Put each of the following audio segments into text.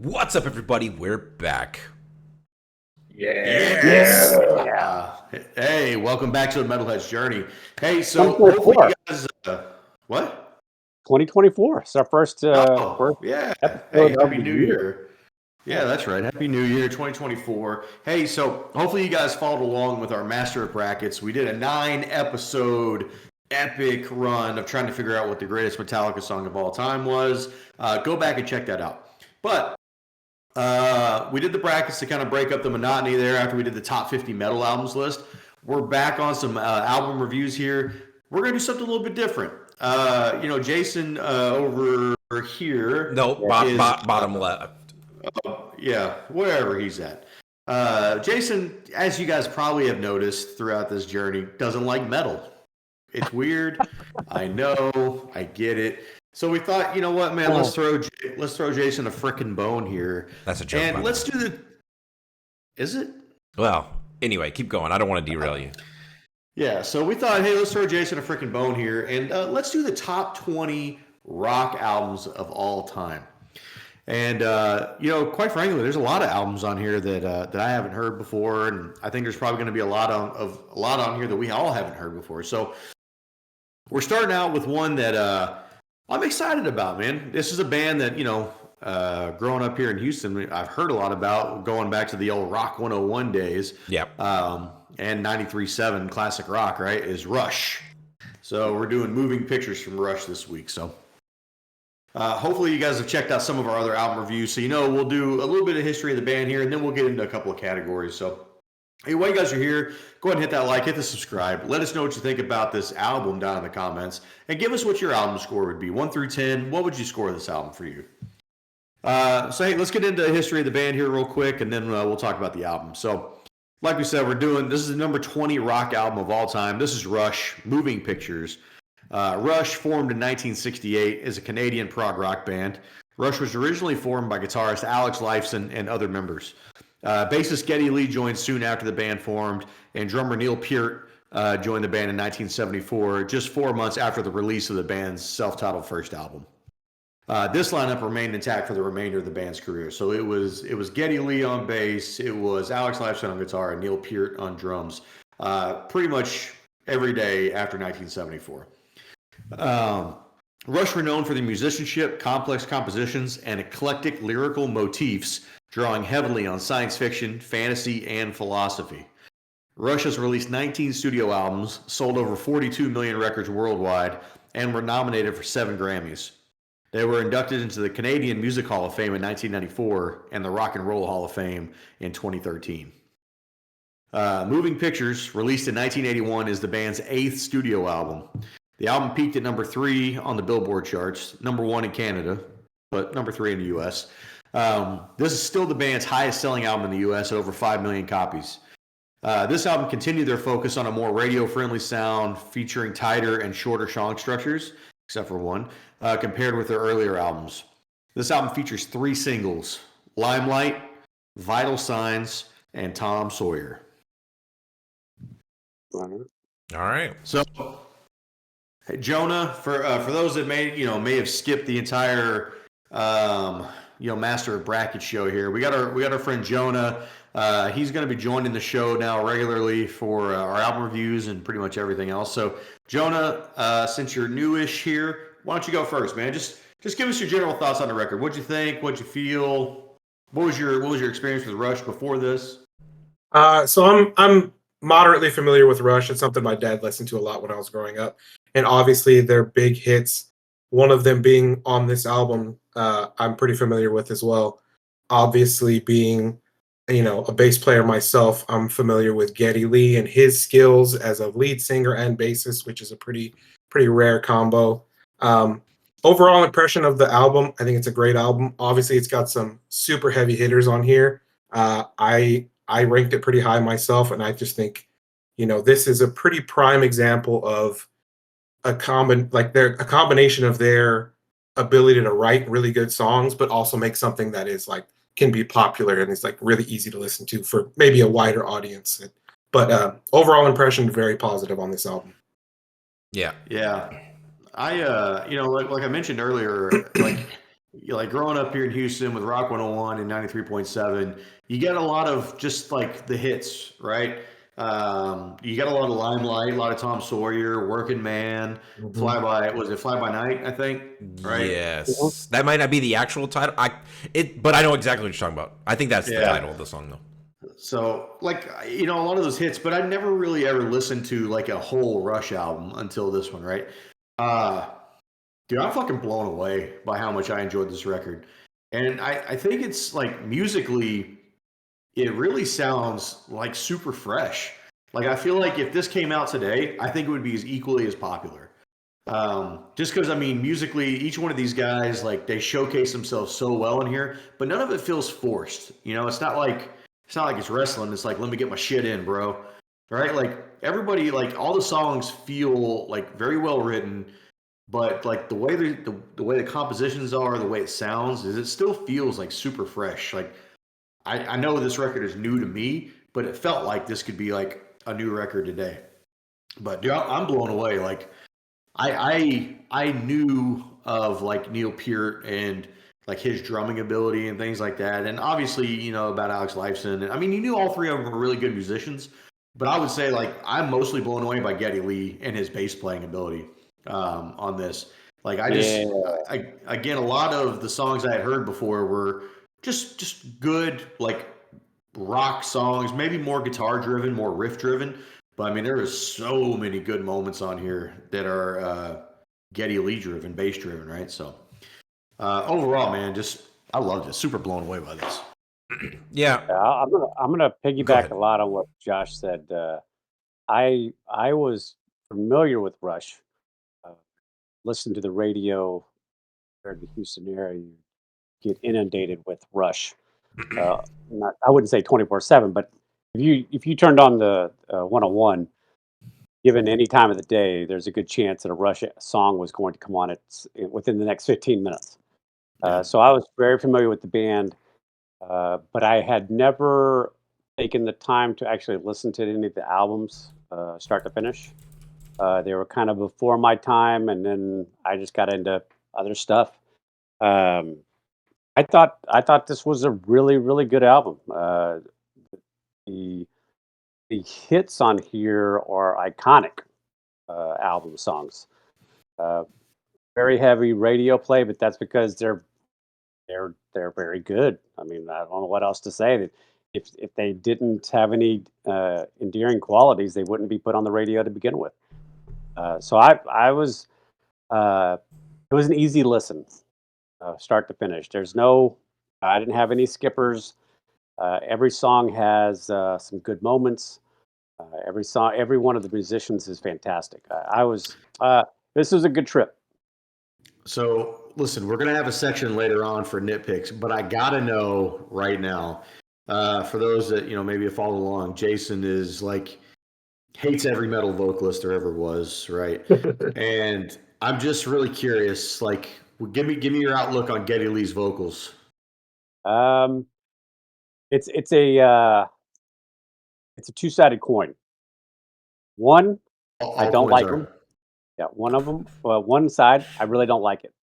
What's up, everybody? We're back. Yes. Hey, welcome back to the Metalhead's Journey. Hey, so 2024. hopefully you guys. What? 2024. It's our first Yeah. episode Hey, of Happy the New year. Year. Yeah, that's right. Happy New Year 2024. Hey, so hopefully you guys followed along with our Master of Brackets. We did a 9-episode epic run of trying to figure out what the greatest Metallica song of all time was. Go back and check that out. But we did the brackets to kind of break up the monotony there after we did the top 50 metal albums list. We're back on some album reviews here. We're going to do something a little bit different. Jason over here. No, bottom left. Yeah, wherever he's at. Jason, as you guys probably have noticed throughout this journey, doesn't like metal. It's weird. I know. I get it. So we thought, you know what, man? Let's throw Jason a frickin' bone here. That's a joke. And let's do the. Is it? Well, anyway, keep going. I don't want to derail you. Yeah. So we thought, hey, let's throw Jason a frickin' bone here, and let's do the top 20 rock albums of all time. And quite frankly, there's a lot of albums on here that I haven't heard before, and I think there's probably going to be a lot on here that we all haven't heard before. So we're starting out with one that I'm excited about, man. This is a band that, growing up here in Houston, I've heard a lot about, going back to the old Rock 101 days. Yep. And 93.7 classic rock, right, is Rush. So we're doing moving pictures from Rush this week. So hopefully you guys have checked out some of our other album reviews. So, we'll do a little bit of history of the band here, and then we'll get into a couple of categories. So, hey, while you guys are here, go ahead and hit that like, hit the subscribe. Let us know what you think about this album down in the comments. And give us what your album score would be. 1 through 10, what would you score this album for you? Hey, let's get into the history of the band here real quick, and then we'll talk about the album. So, like we said, this is the number 20 rock album of all time. This is Rush, Moving Pictures. Rush, formed in 1968, is a Canadian prog rock band. Rush was originally formed by guitarist Alex Lifeson and other members. Bassist Geddy Lee joined soon after the band formed, and drummer Neil Peart joined the band in 1974, just 4 months after the release of the band's self-titled first album. This lineup remained intact for the remainder of the band's career. So it was Geddy Lee on bass, it was Alex Lifeson on guitar, and Neil Peart on drums, pretty much every day after 1974. Rush were known for their musicianship, complex compositions, and eclectic lyrical motifs, drawing heavily on science fiction, fantasy, and philosophy. Rush has released 19 studio albums, sold over 42 million records worldwide, and were nominated for 7 Grammys. They were inducted into the Canadian Music Hall of Fame in 1994 and the Rock and Roll Hall of Fame in 2013. Moving Pictures, released in 1981, is the band's 8th studio album. The album peaked at number 3 on the Billboard charts, number 1 in Canada, but number 3 in the U.S. This is still the band's highest-selling album in the U.S. at over 5 million copies. This album continued their focus on a more radio-friendly sound, featuring tighter and shorter song structures, except for one, compared with their earlier albums. This album features 3 singles: Limelight, Vital Signs, and Tom Sawyer. All right. So, hey, Jonah, for those that may have skipped the entire Master of Brackets show here, we got our friend Jonah. He's going to be joining the show now regularly for our album reviews and pretty much everything else. So, Jonah, since you're newish here, why don't you go first, man? Just give us your general thoughts on the record. What'd you think? What'd you feel? What was your experience with Rush before this? So I'm moderately familiar with Rush. It's something my dad listened to a lot when I was growing up, and obviously their big hits, one of them being on this album, I'm pretty familiar with as well. Obviously, being a bass player myself, I'm familiar with Geddy Lee and his skills as a lead singer and bassist, which is a pretty rare combo. Overall impression of the album, I think it's a great album. Obviously, it's got some super heavy hitters on here. I ranked it pretty high myself, and I just think, this is a pretty prime example of a combination of their ability to write really good songs, but also make something that is can be popular and it's really easy to listen to for maybe a wider audience. But overall impression, very positive on this album. Yeah. I like I mentioned earlier, like growing up here in Houston with Rock 101 and 93.7, you get a lot of just like the hits, right? You got a lot of Limelight, a lot of Tom Sawyer, Working Man, Fly By Night, I think, right? Yes, that might not be the actual title. But I know exactly what you're talking about. I think that's the title of the song, though. So, like, a lot of those hits, but I never really ever listened to like a whole Rush album until this one, right? Dude, I'm fucking blown away by how much I enjoyed this record. And I think it's like musically, it really sounds like super fresh. Like, I feel like if this came out today, I think it would be as equally as popular. Just because, I mean, musically, each one of these guys, like, they showcase themselves so well in here, but none of it feels forced. It's not like it's wrestling. It's like, let me get my shit in, bro. Right? Like, everybody, like, all the songs feel like very well written, but like the way the compositions are, the way it sounds, is it still feels like super fresh. Like, I know this record is new to me, but it felt like this could be like a new record today. But dude, I'm blown away. Like, I knew of like Neil Peart and like his drumming ability and things like that, and obviously about Alex Lifeson. And I mean, you knew all three of them were really good musicians, but I would say like I'm mostly blown away by Geddy Lee and his bass playing ability on this. Like, again, a lot of the songs I had heard before were just good, like, rock songs, maybe more guitar driven, more riff driven. But I mean, there is so many good moments on here that are Geddy Lee driven, bass driven, right? So overall, man, I loved it. Super blown away by this. Yeah. I'm gonna piggyback a lot on what Josh said. I was familiar with Rush. Listened to the radio in the Houston area. You get inundated with Rush. I wouldn't say 24/7, but if you turned on the 101, given any time of the day, there's a good chance that a Rush song was going to come on within the next 15 minutes. So I was very familiar with the band, but I had never taken the time to actually listen to any of the albums, start to finish. They were kind of before my time, and then I just got into other stuff. I thought this was a really, really good album. The hits on here are iconic album songs. Very heavy radio play, but that's because they're very good. I mean, I don't know what else to say. That if they didn't have any endearing qualities, they wouldn't be put on the radio to begin with. So I was it was an easy listen, start to finish. I didn't have any skippers. Every song has some good moments. Every one of the musicians is fantastic. This was a good trip. So listen, we're gonna have a section later on for nitpicks, but I gotta know right now, for those that maybe have followed along, Jason is like hates every metal vocalist there ever was, right? And I'm just really curious, like, give me your outlook on Geddy Lee's vocals. It's a two-sided coin. One, I don't like them. Yeah, one of them. Well, one side, I really don't like it.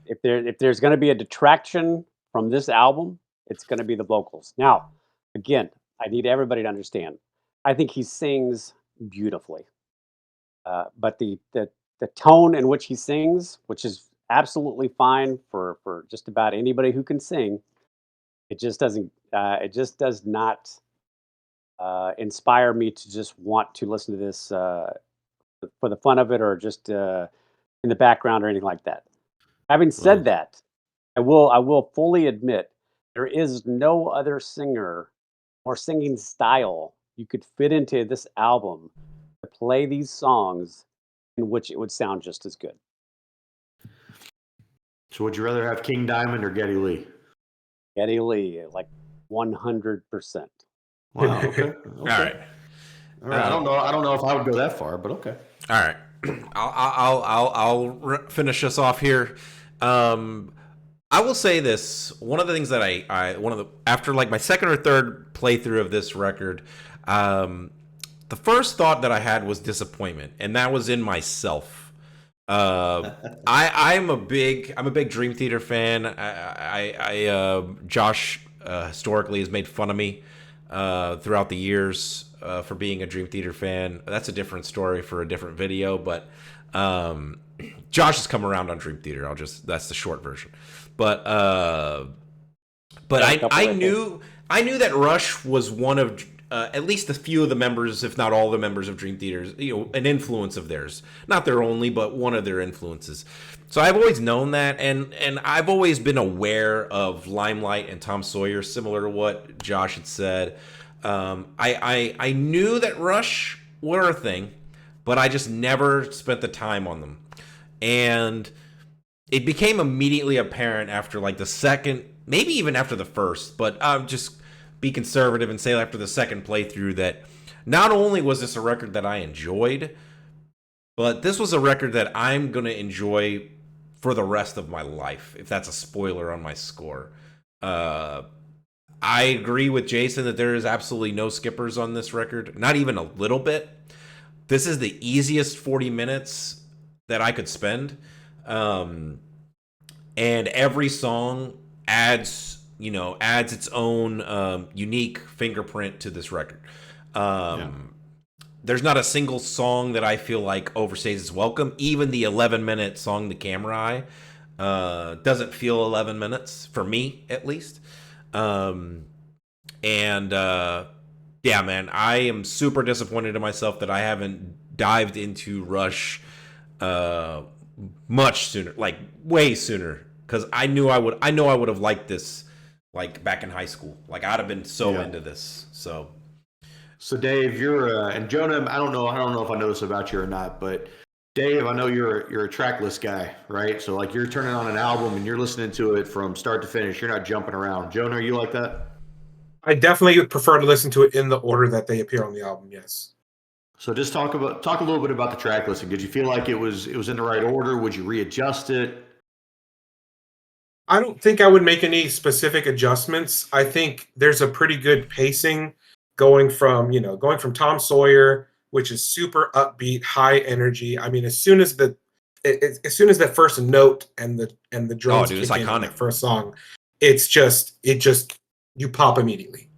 If there's going to be a detraction from this album, it's going to be the vocals. Now, again, I need everybody to understand. I think he sings beautifully, but the tone in which he sings, which is absolutely fine for just about anybody who can sing, it just doesn't. It just does not inspire me to just want to listen to this for the fun of it, or just in the background or anything like that. Having said that, I will fully admit there is no other singer or singing style you could fit into this album to play these songs in which it would sound just as good. So would you rather have King Diamond or Geddy Lee? Geddy Lee, like 100%. Wow. Okay. All right. I don't know if I would go that far, but okay. All right. I'll finish us off here. I will say this. One of the things that after like my second or third playthrough of this record, the first thought that I had was disappointment, and that was in myself. I'm a big Dream Theater fan. Josh historically has made fun of me throughout the years for being a Dream Theater fan. That's a different story for a different video, but Josh has come around on Dream Theater. That's the short version. But Got a couple I right there. I knew that Rush was one of at least a few of the members, if not all the members of Dream Theater's, an influence of theirs. Not their only, but one of their influences. So I've always known that, and I've always been aware of Limelight and Tom Sawyer, similar to what Josh had said. I knew that Rush were a thing, but I just never spent the time on them, and it became immediately apparent after like the second, maybe even after the first, but just be conservative and say after the second playthrough that not only was this a record that I enjoyed, but this was a record that I'm going to enjoy for the rest of my life, if that's a spoiler on my score. Uh, I agree with Jason that there is absolutely no skippers on this record, not even a little bit. This is the easiest 40 minutes that I could spend. And every song adds its own unique fingerprint to this record. There's not a single song that I feel like overstays its welcome. Even the 11-minute song, "The Camera Eye," doesn't feel 11 minutes for me, at least. Yeah, man, I am super disappointed in myself that I haven't dived into Rush much sooner, like way sooner, because I know I would have liked this like back in high school. Like I'd have been so into this. So Dave, you're and Jonah. I don't know if I know this about you or not, but Dave, I know you're a tracklist guy, right? So like you're turning on an album and you're listening to it from start to finish. You're not jumping around. Jonah, are you like that? I definitely would prefer to listen to it in the order that they appear on the album. Yes. So just talk a little bit about the track listing. Did you feel like it was in the right order? Would you readjust it? I don't think I would make any specific adjustments. I think there's a pretty good pacing going from Tom Sawyer, which is super upbeat, high energy. I mean, as soon as that first note and the Oh, drums dude, it's kick in on iconic. that first song, it just you pop immediately.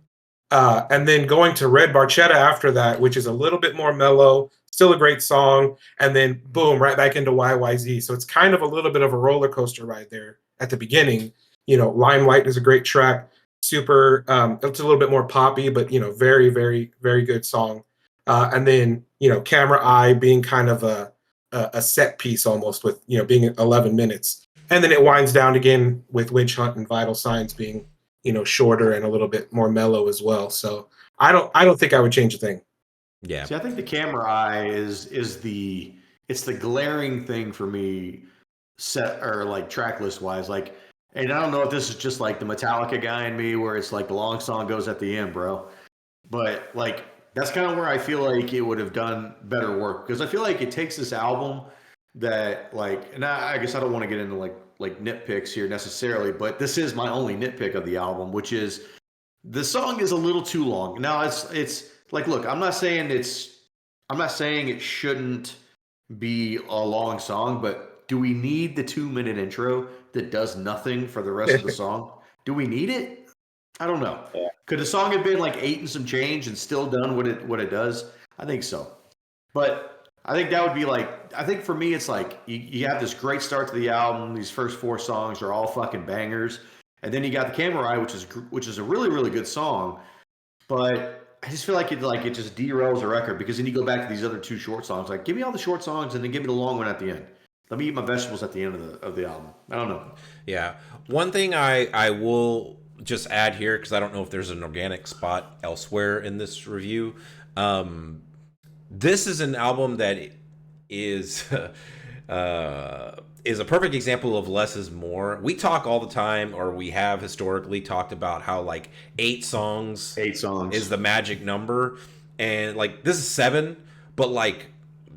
And then going to Red Barchetta after that, which is a little bit more mellow, still a great song, and then boom, right back into YYZ. So it's kind of a little bit of a roller coaster ride there at the beginning. Limelight is a great track, super. It's a little bit more poppy, but very, very, very good song. And then Camera Eye being kind of a set piece almost, with being 11 minutes, and then it winds down again with Witch Hunt and Vital Signs being shorter and a little bit more mellow as well. So I don't think I would change a thing. Yeah. See, I think the Camera Eye is the glaring thing for me, set or like track list wise. Like, and I don't know if this is just like the Metallica guy in me, where it's like the long song goes at the end, bro. But like that's kind of where I feel like it would have done better work, because I feel like it takes this album that like, and I guess I don't want to get into like nitpicks here necessarily, but this is my only nitpick of the album, which is the song is a little too long. Now it's like, look, I'm not saying it shouldn't be a long song, but do we need the 2-minute intro that does nothing for the rest of the song? Do we need it? I don't know. Yeah. Could the song have been like 8 and some change and still done what it does? I think so. But I think that would be like, I think for me, it's like you have this great start to the album. These first 4 songs are all fucking bangers. And then you got the Camera Eye, which is a really, really good song. But I just feel like it just derails the record, because then you go back to these other 2 short songs. Like, give me all the short songs and then give me the long one at the end. Let me eat my vegetables at the end of the album. I don't know. Yeah. One thing I will just add here, because I don't know if there's an organic spot elsewhere in this review. This is an album that is a perfect example of less is more. We talk all the time, or we have historically talked about how like 8 songs is the magic number, and like this is 7, but like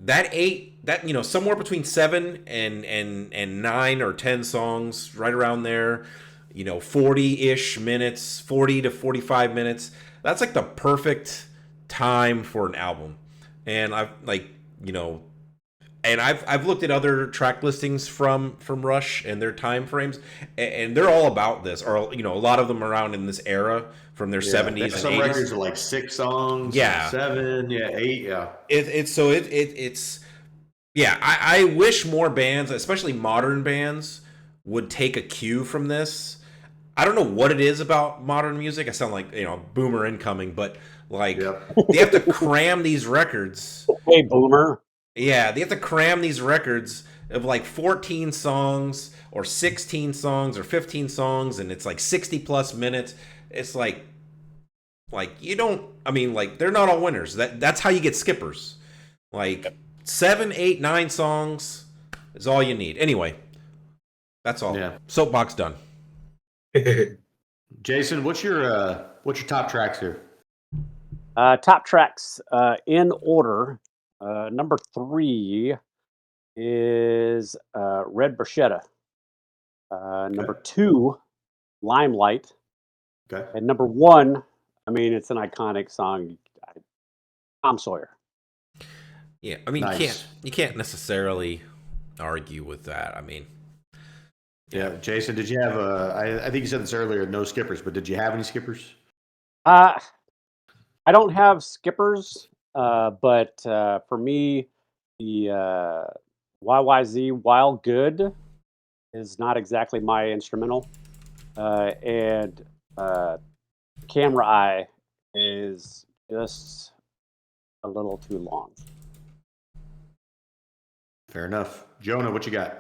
that 8, that somewhere between 7 and 9 or 10 songs, right around there, 40-ish minutes, 40 to 45 minutes. That's like the perfect time for an album. And I've like, and I've looked at other track listings from Rush and their time frames, and they're all about this, or a lot of them around in this era from their 70s and some 80s. records are like 6 songs, Yeah. 7, 8, yeah. It's yeah. I wish more bands, especially modern bands, would take a cue from this. I don't know what it is about modern music. I sound like boomer incoming, but like they have to cram these records. Hey, boomer. Yeah, they have to cram these records of like 14 songs or 16 songs or 15 songs, and it's like 60 plus minutes. It's like you don't. I mean, like they're not all winners. That's how you get skippers. Like 7, 8, 9 songs is all you need. Anyway, that's all. Yeah. Soapbox done. Jason, what's your top tracks here? Top tracks in order. Number 3 is Red Bruschetta. Number 2, Limelight. Okay. And number 1, I mean, it's an iconic song, Tom Sawyer. Yeah, I mean, Nice. you can't necessarily argue with that. I mean, Yeah, Jason, did you have I think you said this earlier, no skippers, but did you have any skippers? I don't have skippers, but for me, the YYZ Wild Good is not exactly my instrumental, and Camera Eye is just a little too long. Fair enough. Jonah, what you got?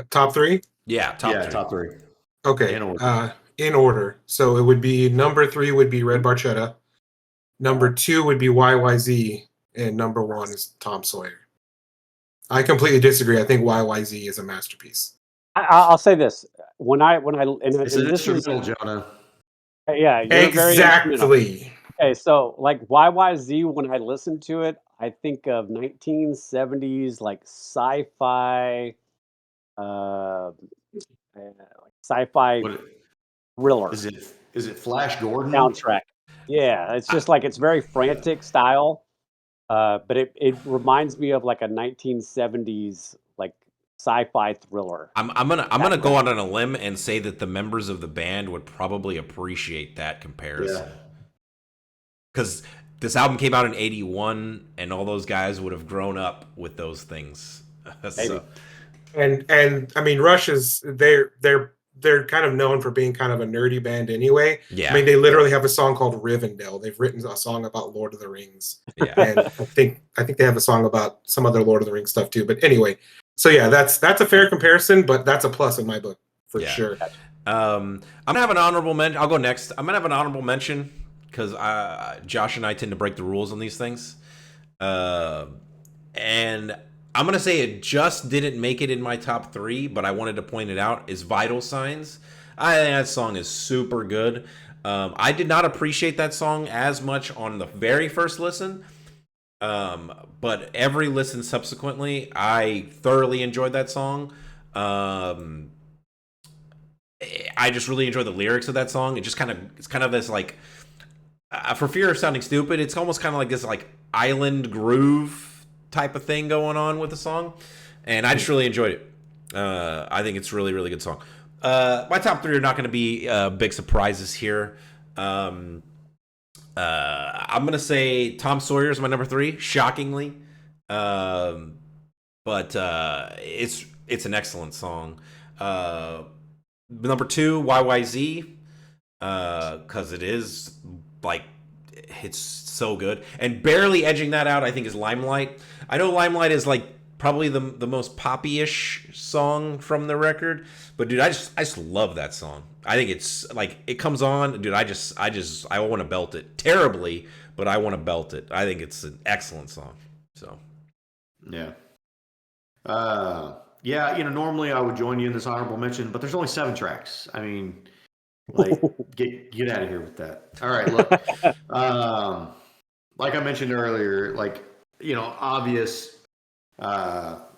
Top 3. yeah, top three. Top 3. Okay. In order. In order. So it would be number 3 would be Red Barchetta. Number 2 would be YYZ, and number 1 is Tom Sawyer. I completely disagree. I think YYZ is a masterpiece. I'll say this: when I It's an instrumental, Jonah. yeah, you're very instrumental. Exactly. Okay, so like YYZ, when I listen to it, I think of 1970s like sci-fi, like sci-fi What thriller is it Flash Gordon? soundtrack. Yeah, it's just like it's very frantic style, but it reminds me of like a 1970s like sci-fi thriller. I'm gonna go out on a limb and say that the members of the band would probably appreciate that comparison. Yeah. Because this album came out in '81, and all those guys would have grown up with those things. So, And I mean, Rush is they're kind of known for being kind of a nerdy band anyway. yeah, I mean, they literally have a song called Rivendell. They've written a song about Lord of the Rings, yeah. and I think they have a song about some other Lord of the Rings stuff too. But anyway, so yeah, that's a fair comparison, but that's a plus in my book for Yeah. sure. I'm gonna have an honorable mention. I'll go next. I'm gonna have an honorable mention because Josh and I tend to break the rules on these things, and I'm gonna say it just didn't make it in my top 3, but I wanted to point it out. Is Vital Signs? I think that song is super good. I did not appreciate that song as much on the very first listen, but every listen subsequently, I thoroughly enjoyed that song. I just really enjoy the lyrics of that song. It's kind of this like, for fear of sounding stupid, it's almost kind of like this like island groove type of thing going on with the song, and I just really enjoyed it. I think it's really, really good song. My top 3 are not going to be big surprises here. I'm going to say Tom Sawyer is my number 3, shockingly, but it's an excellent song. Number 2, YYZ, because it is like it's so good, and barely edging that out, I think, is Limelight. I know Limelight is like probably the most poppy-ish song from the record, but dude, I just love that song. I think it's like it comes on, dude. I want to belt it terribly, but I want to belt it. I think it's an excellent song. So Yeah. Yeah, normally I would join you in this honorable mention, but there's only 7 tracks. I mean, like, get out of here with that. All right, look. Like I mentioned earlier, like, obvious.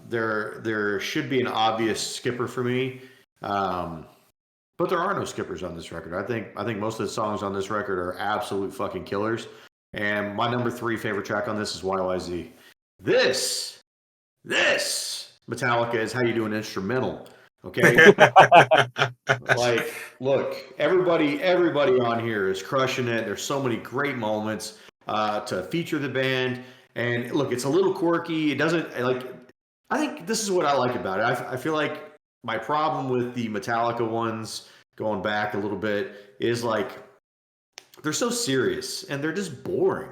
There should be an obvious skipper for me, but there are no skippers on this record. I think most of the songs on this record are absolute fucking killers. And my number 3 favorite track on this is YYZ. This This Metallica is how you do an instrumental. Okay. Like, look, everybody on here is crushing it. There's so many great moments to feature the band. And look, it's a little quirky. It doesn't like. I think this is what I like about it. I feel like my problem with the Metallica ones, going back a little bit, is like they're so serious and they're just boring.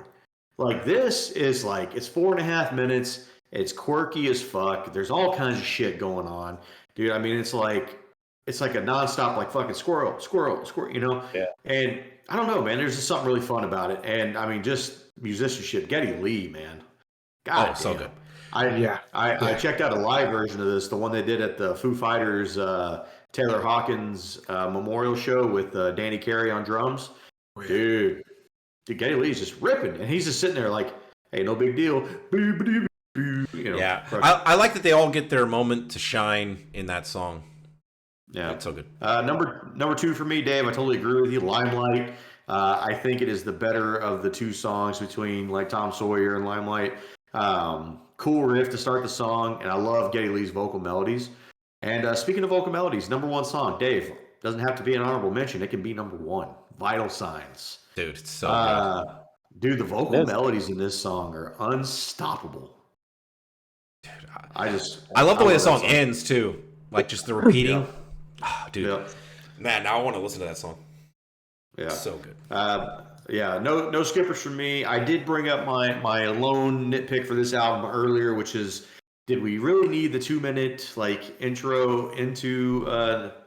Like this is like it's 4.5 minutes. It's quirky as fuck. There's all kinds of shit going on, dude. I mean, it's like a nonstop like fucking squirrel, you know? Yeah. And I don't know, man. There's just something really fun about it. And I mean, just musicianship. Geddy Lee, man. God, so good. I checked out a live version of this, the one they did at the Foo Fighters Taylor Hawkins memorial show with Danny Carey on drums. Dude, Geddy Lee's just ripping, and he's just sitting there like, "Hey, no big deal." You know, yeah, I like that they all get their moment to shine in that song. Yeah, it's so good. Number 2 for me, Dave. I totally agree with you. Limelight. I think it is the better of the two songs between like Tom Sawyer and Limelight. Cool riff to start the song, and I love Geddy Lee's vocal melodies. And speaking of vocal melodies, number 1 song, Dave, doesn't have to be an honorable mention. It can be number 1. Vital Signs. Dude, it's so good. Dude, the vocal melodies in this song are unstoppable. Dude, I love the way the song ends too. Like just the repeating. Yeah. Oh, dude. Yeah. Man, now I want to listen to that song. Yeah. It's so good. Yeah, no skippers for me. I did bring up my lone nitpick for this album earlier, which is, did we really need the 2-minute like intro into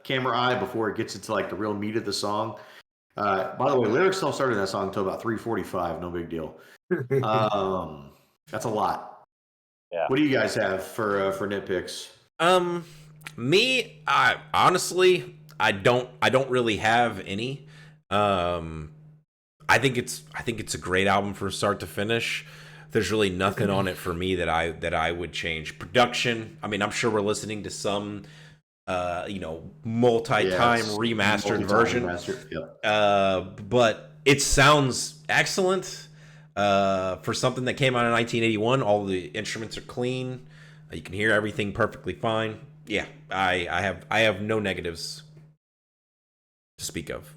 Camera Eye before it gets into like the real meat of the song? By the way, lyrics don't start in that song until about 3:45. No big deal. That's a lot. Yeah. What do you guys have for nitpicks? Me, I honestly, I don't really have any. I think it's a great album from start to finish. There's really nothing on it for me that I would change. Production, I mean, I'm sure we're listening to some multi-time remastered version. But it sounds excellent. For something that came out in 1981, all the instruments are clean. You can hear everything perfectly fine. Yeah, I have no negatives to speak of.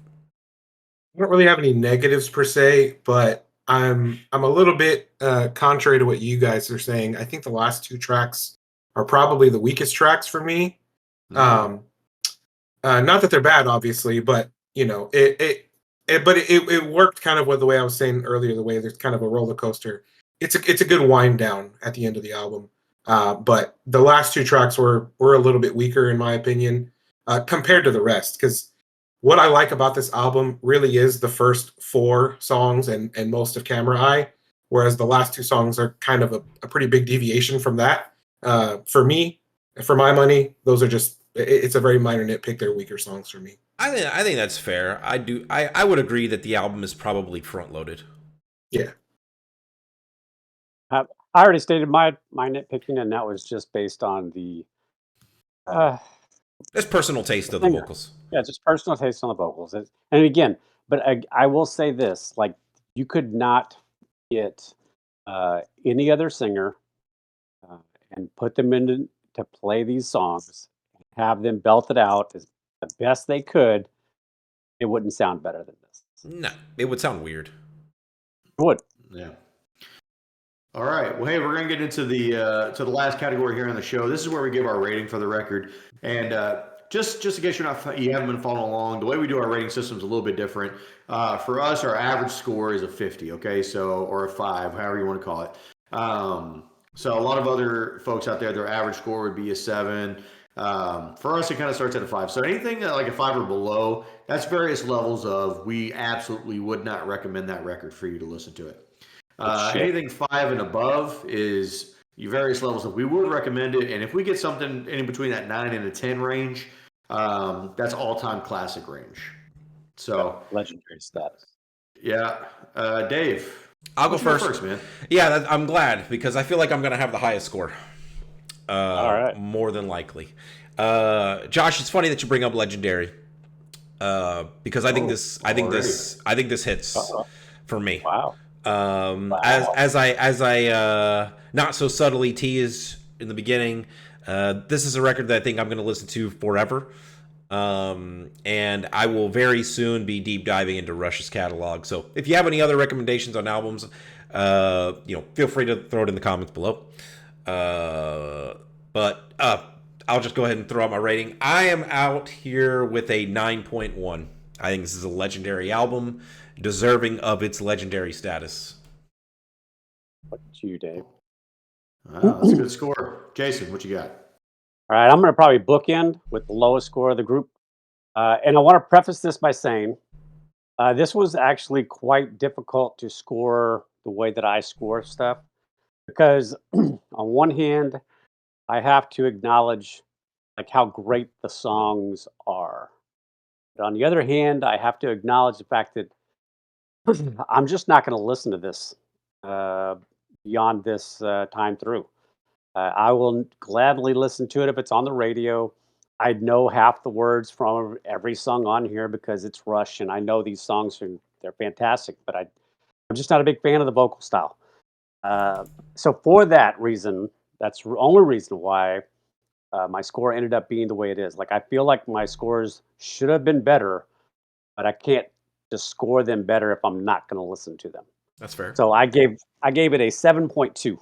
I don't really have any negatives per se, but I'm a little bit contrary to what you guys are saying. I think the last 2 tracks are probably the weakest tracks for me. Not that they're bad, obviously, but it worked kind of with the way I was saying earlier. The way there's kind of a roller coaster. It's a good wind down at the end of the album. But the last 2 tracks were a little bit weaker in my opinion compared to the rest, because what I like about this album really is the first 4 songs and most of Camera Eye, whereas the last 2 songs are kind of a pretty big deviation from that. For me, for my money, those are it's a very minor nitpick. They're weaker songs for me. I think that's fair. I would agree that the album is probably front loaded. Yeah. I already stated my nitpicking, and that was just based on the It's personal taste of the vocals. Yeah, just personal taste on the vocals. And again, but I will say this: like, you could not get any other singer and put them in to play these songs, have them belt it out as the best they could. It wouldn't sound better than this. No, it would sound weird. It would. Yeah. All right. Well, hey, we're gonna get into the last category here on the show. This is where we give our rating for the record, and just in case you haven't been following along, the way we do our rating system is a little bit different. For us, our average score is a 50. Okay, or a 5, however you want to call it. So a lot of other folks out there, their average score would be a 7. For us, it kind of starts at a 5. So anything like a 5 or below, that's various levels of we absolutely would not recommend that record for you to listen to it. Anything 5 and above is your various levels of we would recommend it. And if we get something in between that 9 and a 10 range, that's all-time classic range. So legendary status. Yeah. Dave, I'll go first, man. Yeah, I'm glad because I feel like I'm going to have the highest score. All right. More than likely. Josh, it's funny that you bring up Legendary. Because I think this hits for me. Wow. As I not so subtly teased in the beginning, this is a record that I think I'm going to listen to forever. And I will very soon be deep diving into Rush's catalog. So if you have any other recommendations on albums, feel free to throw it in the comments below. But I'll just go ahead and throw out my rating. I am out here with a 9.1. I think this is a legendary album, deserving of its legendary status. What you, Dave? That's a good score. Jason, what you got? All right, I'm going to probably bookend with the lowest score of the group. And I want to preface this by saying this was actually quite difficult to score the way that I score stuff. Because on one hand, I have to acknowledge like how great the songs are. But on the other hand, I have to acknowledge the fact that I'm just not going to listen to this beyond this time through. I will gladly listen to it if it's on the radio. I know half the words from every song on here because it's Rush, and I know these songs they're fantastic. But I'm just not a big fan of the vocal style. So for that reason, that's the only reason why my score ended up being the way it is. Like I feel like my scores should have been better, but I can't just score them better if I'm not going to listen to them. That's fair. So I gave it a 7.2.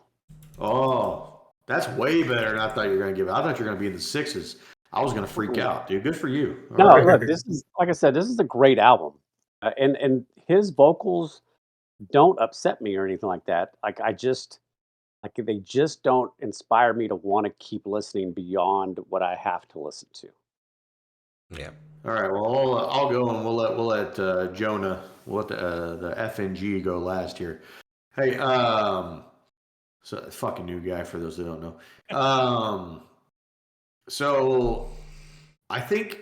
Oh, that's way better than I thought you were going to give it. I thought you were going to be in the 6s. I was going to freak out, dude. Good for you. All No, right. look, this is like I said, this is a great album, and his vocals don't upset me or anything like that. Like they just don't inspire me to want to keep listening beyond what I have to listen to. Yeah. All right. Well, I'll go and we'll let Jonah, we'll let the FNG go last here. Hey, so fucking new guy for those that don't know. So I think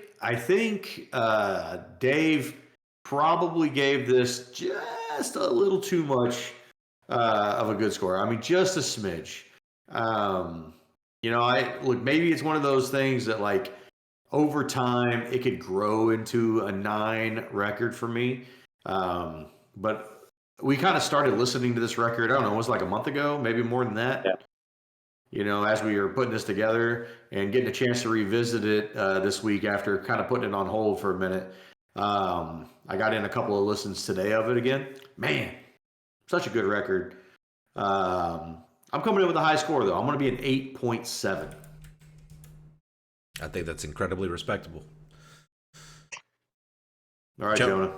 Dave probably gave this just a little too much of a good score. I mean, just a smidge. Maybe it's one of those things that like over time it could grow into a 9 record for me. But we kind of started listening to this record, I don't know, it was like a month ago, maybe more than that. Yeah. As we were putting this together and getting a chance to revisit it this week after kind of putting it on hold for a minute. I got in a couple of listens today of it again. Man, such a good record. I'm coming in with a high score, though. I'm going to be an 8.7. I think that's incredibly respectable. All right, Jonah.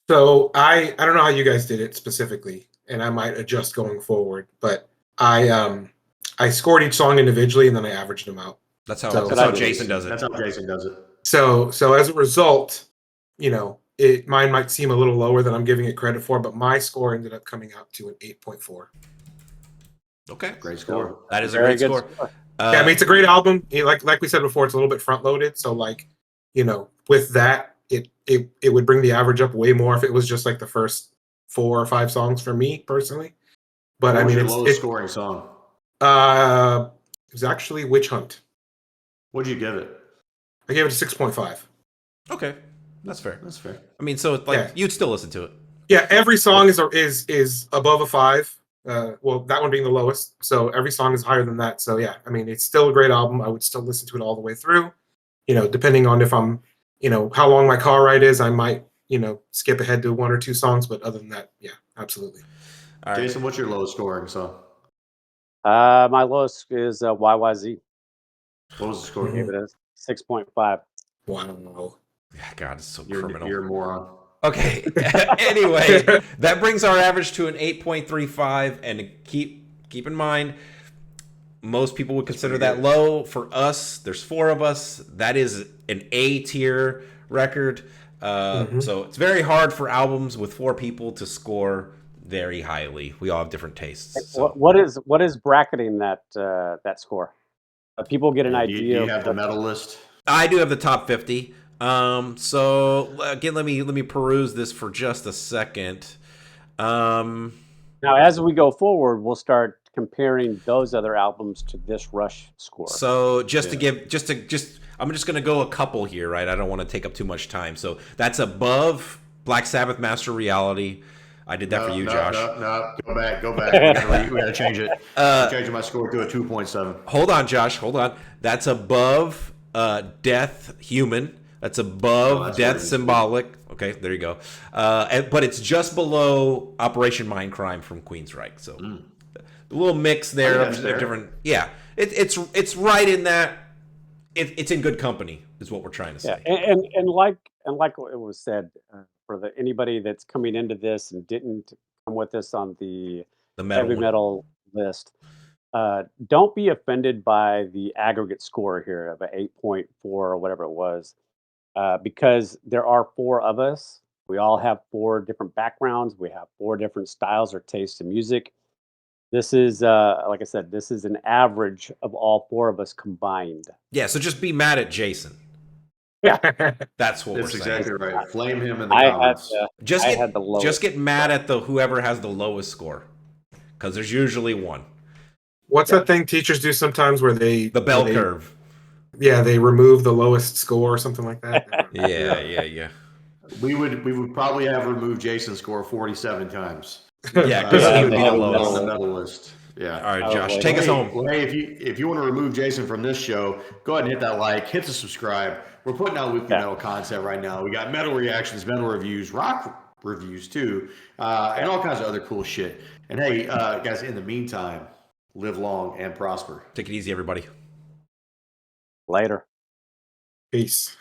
So I don't know how you guys did it specifically, and I might adjust going forward, but I scored each song individually and then I averaged them out. That's how So- Jason does it. That's how Jason does it. So as a result, mine might seem a little lower than I'm giving it credit for, but my score ended up coming out to an 8.4. Okay. Great score. That is a Very great good score. score. Yeah, I mean it's a great album. Like we said before, it's a little bit front loaded. So with that, it would bring the average up way more if it was just like the first 4 or 5 songs for me personally. But What I was mean your it's lowest scoring song? it was actually Witch Hunt. What'd you give it? I gave it a 6.5. Okay. That's fair. That's fair. I mean, so it's like Yeah. you'd still listen to it. Yeah, every song is above a 5. Well, that one being the lowest. So every song is higher than that. So yeah, I mean, it's still a great album. I would still listen to it all the way through. Depending on if I'm, how long my car ride is, I might, skip ahead to 1 or 2 songs. But other than that, yeah, absolutely. All right. Jason, what's your lowest scoring song? My lowest is YYZ. What was the score? I gave it a 6.5. Wow. Yeah, God, it's so You're criminal. a moron. Okay. Anyway, that brings our average to an 8.35. And keep in mind, most people would consider that low. For us, there's 4 of us. That is an A tier record. So it's very hard for albums with 4 people to score very highly. We all have different tastes. So. What is bracketing that score? People get an Do idea. you of have the what- medal list? I do have the top 50. So again, let me peruse this for just a second. Now, as we go forward, we'll start comparing those other albums to this Rush score. So I'm just going to go a couple here, right? I don't want to take up too much time. So that's above Black Sabbath Master Reality, I did that for you, no, Josh. No. Go back. We gotta change it. I'm changing my score to a 2.7. Hold on, Josh. Hold on. That's above death human. That's above that's death what it is. symbolic. Okay, there you go. But it's just below Operation Mindcrime from Queensryche. So a little mix there that's of fair. different. Yeah, it's right in that. It's in good company, is what we're trying to Yeah, say. and like what it was said, for anybody that's coming into this and didn't come with us on the The metal heavy one. metal list, don't be offended by the aggregate score here of a 8.4 or whatever it was, because there are 4 of us. We all have 4 different backgrounds. We have 4 different styles or tastes in music. This is, like I said, this is an average of all 4 of us combined. Yeah, so just be mad at Jason. Yeah. That's what That's we're saying. exactly right. Flame him in the I had comments. Just I get had the lowest. just get mad at the whoever has the lowest score, because there's usually one. What's that thing teachers do sometimes where they The bell they- curve. Yeah, they remove the lowest score or something like that. Yeah. We would probably have removed Jason's score 47 times. Yeah, because Yeah, he would be the heavy on lowest. the metal. medal list. Yeah. All right, Josh, Probably. take us Hey, home. Well, hey, if you want to remove Jason from this show, go ahead and hit that like, hit the subscribe. We're putting out weekly metal content right now. We got metal reactions, metal reviews, rock reviews too, and all kinds of other cool shit. And hey, guys, in the meantime, live long and prosper. Take it easy, everybody. Later. Peace.